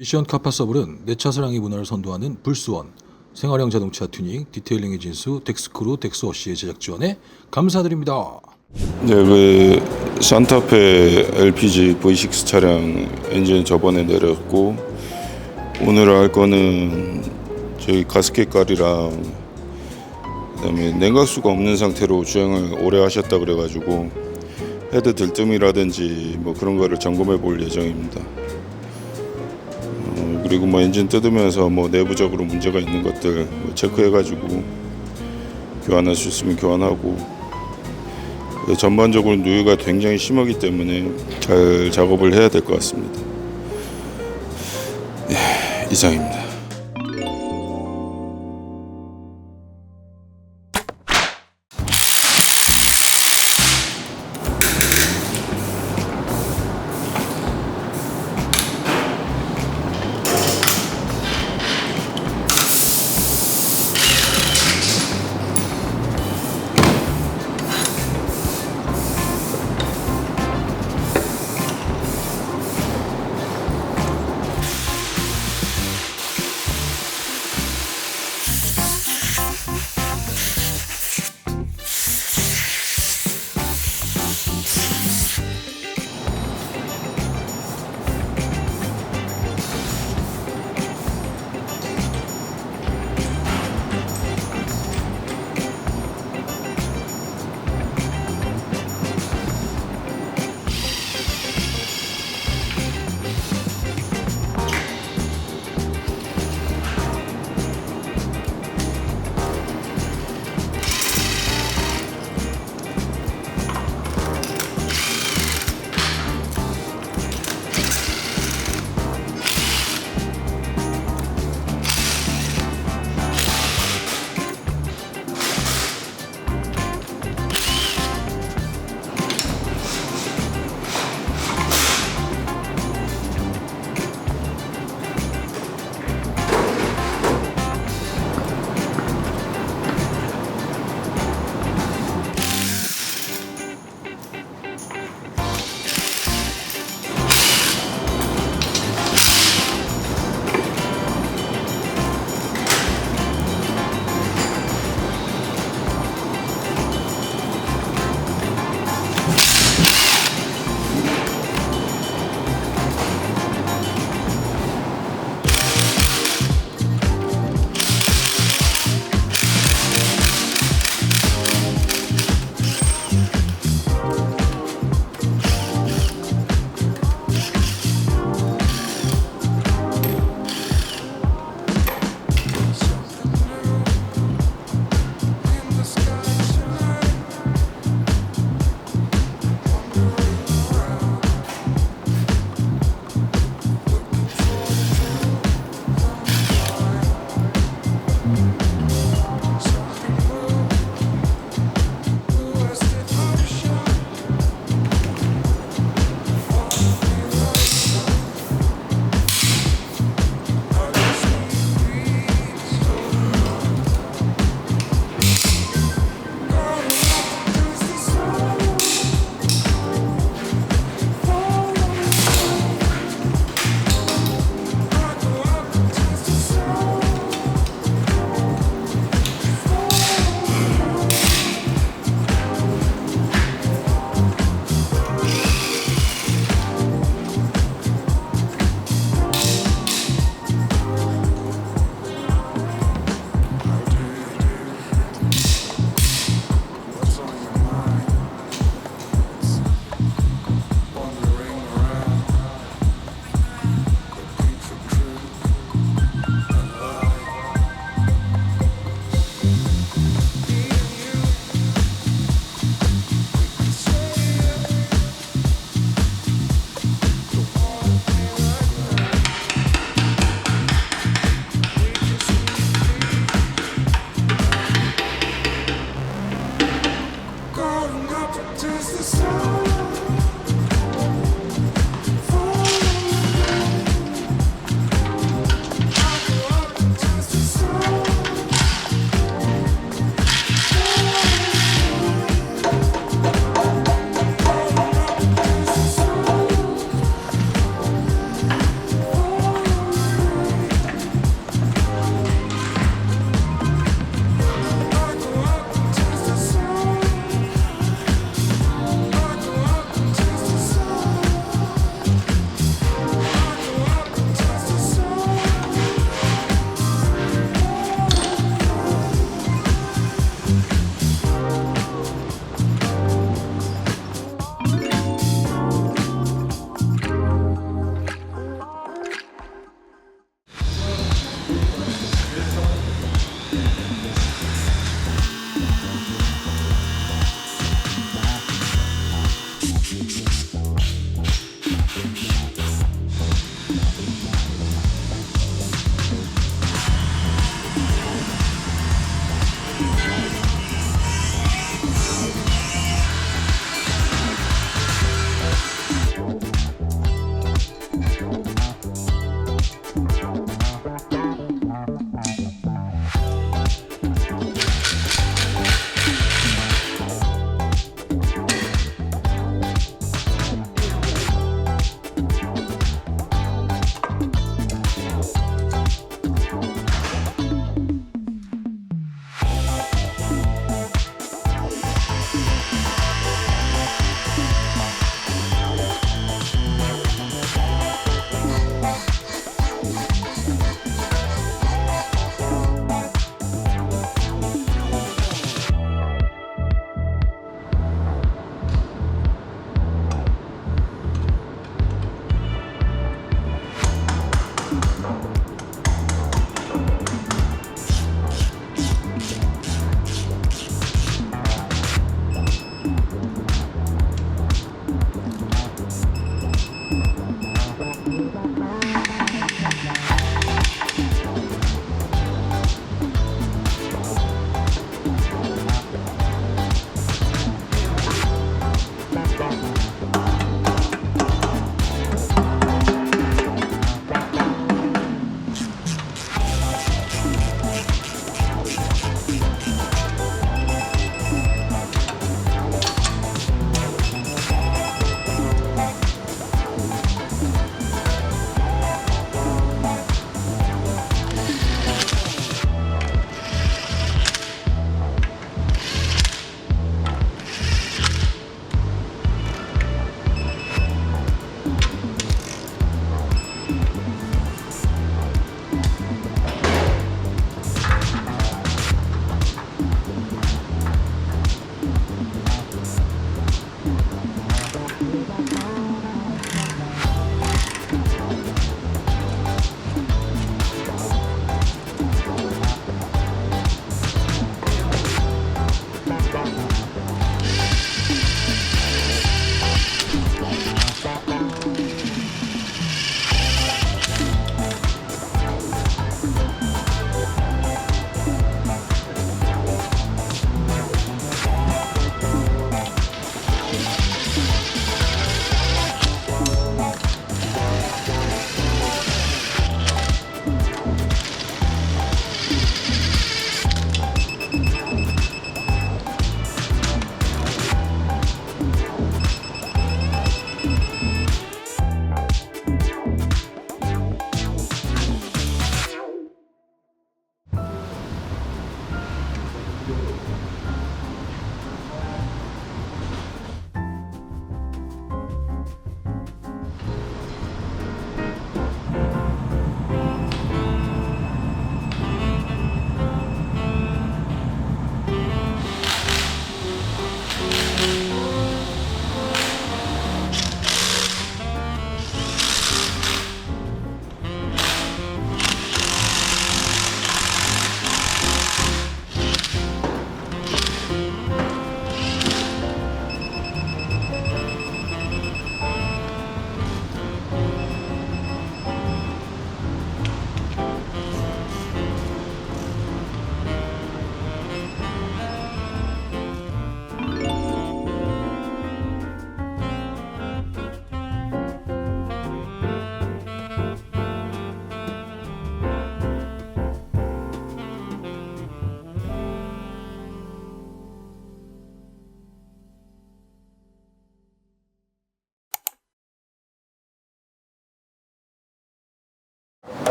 미션 카파서블은 내차 사랑의 문화를 선도하는 불스원, 생활형 자동차 튜닝, 디테일링의 진수, 덱스크루, 덱스워시의 제작 지원에 감사드립니다. 네, 산타페 LPG V6 차량 엔진 저번에 내렸고, 오늘 할 거는 저희 가스켓 깔이랑 그다음에 냉각수가 없는 상태로 주행을 오래 하셨다 그래가지고 헤드 들뜸이라든지 뭐 그런 거를 점검해 볼 예정입니다. 그리고 뭐 엔진 뜯으면서 뭐 내부적으로 문제가 있는 것들 뭐 체크해가지고 교환할 수 있으면 교환하고, 전반적으로 누유가 굉장히 심하기 때문에 잘 작업을 해야 될 것 같습니다. 이상입니다.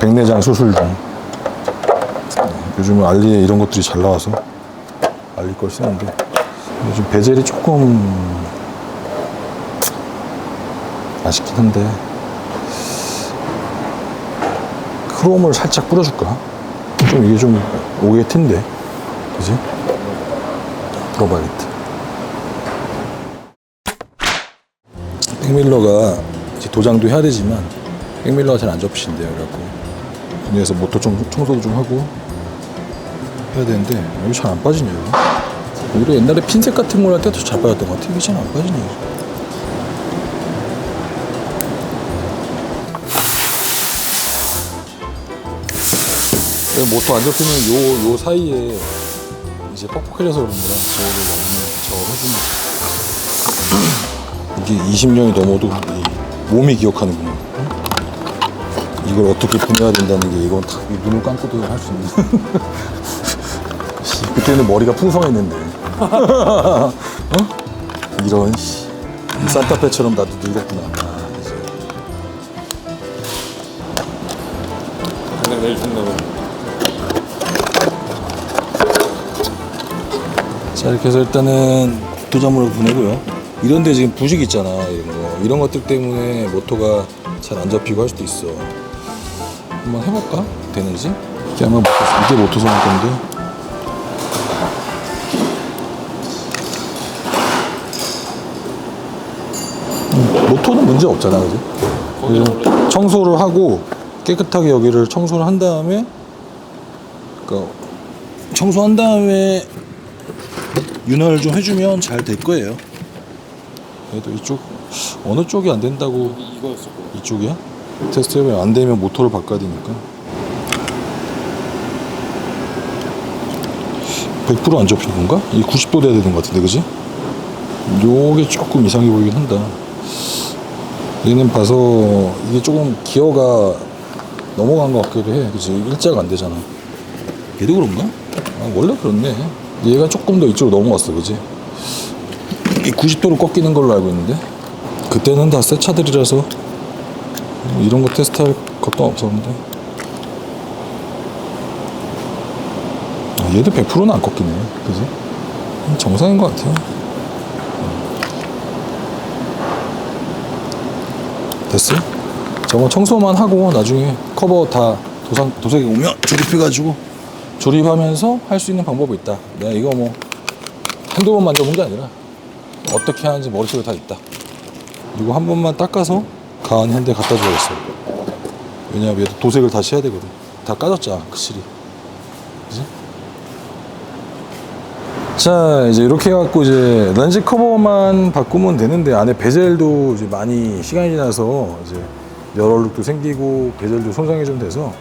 백내장 수술 중. 요즘은 알리에 이런 것들이 잘 나와서 알리 걸 쓰는데 요즘 베젤이 조금 아쉽긴 한데 크롬을 살짝 뿌려줄까? 좀 이게 좀 오게 텐데, 그지? 풀어봐야겠다. 백밀러가 이제 도장도 해야 되지만 백밀러가 잘 안 접히신대요. 그래갖고 분해해서 모터 청소도 좀 하고 해야 되는데 여기 잘 안 빠지네요. 오히려 옛날에 핀셋 같은 걸 할 때도 잘 빠졌던 것 같아. 이게 잘 안 빠지네요. 모터 안 접히면 요 사이에 이제 뻑뻑해져서 그런 거라 저거를 이게 20년이 넘어도 이 몸이 기억하는구나. 이걸 어떻게 분해해야 된다는 게 이건 다 눈을 감고도 할 수 있는. 그때는 머리가 풍성했는데. 어? 이런 산타페처럼 나도 늙었구나. 당장 내일 준다고. 자, 이렇게 해서 일단은 도장물을 보내고요. 이런데 지금 부식 있잖아. 이런 것들 때문에 모터가 잘 안 접히고 할 수도 있어. 한번 해볼까? 되는지? 이게 아마 이게 모터선일 건데. 모터는 문제 없잖아, 그지? 그래서 청소를 하고 깨끗하게 여기를 청소를 한 다음에, 그러니까 청소한 다음에 윤활을 좀 해주면 잘 될 거예요. 그래도 이쪽 어느 쪽이 안 된다고? 이거였을 거야. 이쪽이야? 테스트 해보면 안 되면 모터를 바꿔야 되니까. 100%안 접히는 건가? 이 90도 돼야 되는 것 같은데, 그지? 요게 조금 이상해 보이긴 한다. 얘는 봐서 이게 조금 기어가 넘어간 것 같기도 해. 그치? 일자가 안 되잖아. 얘도 그런가? 아, 원래 그렇네. 얘가 조금 더 이쪽으로 넘어갔어, 그지? 이 90도로 꺾이는 걸로 알고 있는데 그때는 다 새 차들이라서 이런 거 테스트할 것도 없었는데. 아, 얘도 100%는 안 꺾이네, 그지? 정상인 것 같아. 됐어? 저거 청소만 하고 나중에 커버 다 도색이 오면 조립해가지고 조립하면서 할 수 있는 방법이 있다. 내가 이거 뭐 한두 번 만져본 게 아니라 어떻게 하는지 머릿속에 다 있다. 이거 한 번만 닦아서 가은 현대 갖다 줘야겠어. 왜냐면 얘도 도색을 다시 해야 되거든. 다 까졌잖아, 확실히. 그지? 자, 이제 이렇게 해갖고 이제 렌즈 커버만 바꾸면 되는데 안에 베젤도 이제 많이 시간이 지나서 이제 열얼룩도 생기고 베젤도 손상이 좀 돼서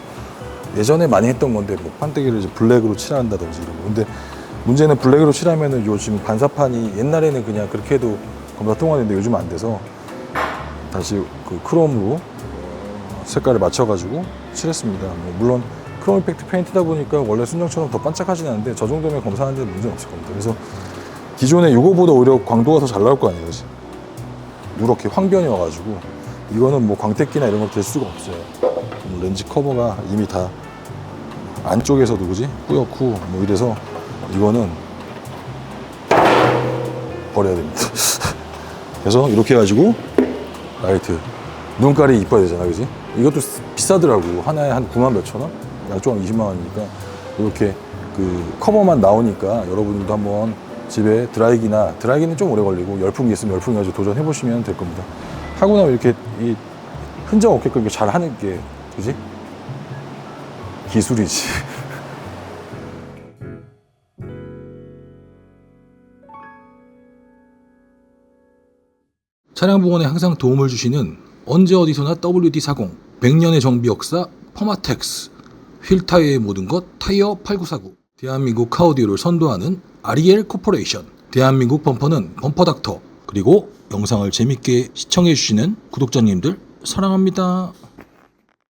예전에 많이 했던 건데 뭐 판때기를 이제 블랙으로 칠한다든지 이러고. 근데 문제는 블랙으로 칠하면은 요 지금 반사판이 옛날에는 그냥 그렇게 해도 겁나 통하는데 요즘 안 돼서 다시 그 크롬으로 색깔을 맞춰가지고 칠했습니다. 뭐 물론 크롬 이펙트 페인트다 보니까 원래 순정처럼 더 반짝하진 않은데 저 정도면 검사하는데 문제는 없을 겁니다. 그래서 기존에 요거보다 오히려 광도가 더 잘 나올 거 아니에요, 그치? 누렇게 황변이 와가지고 이거는 뭐 광택기나 이런 거 될 수가 없어요. 렌즈 커버가 이미 다 안쪽에서도 그지? 뿌옇고 뭐 이래서 이거는 버려야 됩니다. 그래서 이렇게 해가지고 라이트 눈깔이 이뻐야 되잖아, 그지? 이것도 비싸더라고. 하나에 한 9만 몇천 원? 양쪽 한 20만 원이니까 이렇게 그 커버만 나오니까 여러분들도 한번 집에 드라이기는 좀 오래 걸리고 열풍기 있으면 열풍기 가지고 도전해 보시면 될 겁니다. 하고 나면 이렇게 이 흔적 없게끔 이렇게 잘 하는 게, 그지? 기술이지. 차량 복원에 항상 도움을 주시는 언제 어디서나 WD-40 100년의 정비 역사 퍼마텍스 휠 타이어의 모든 것 타이어 8949 대한민국 카오디오를 선도하는 아리엘 코퍼레이션 대한민국 범퍼는 범퍼닥터 그리고 영상을 재밌게 시청해 주시는 구독자님들 사랑합니다.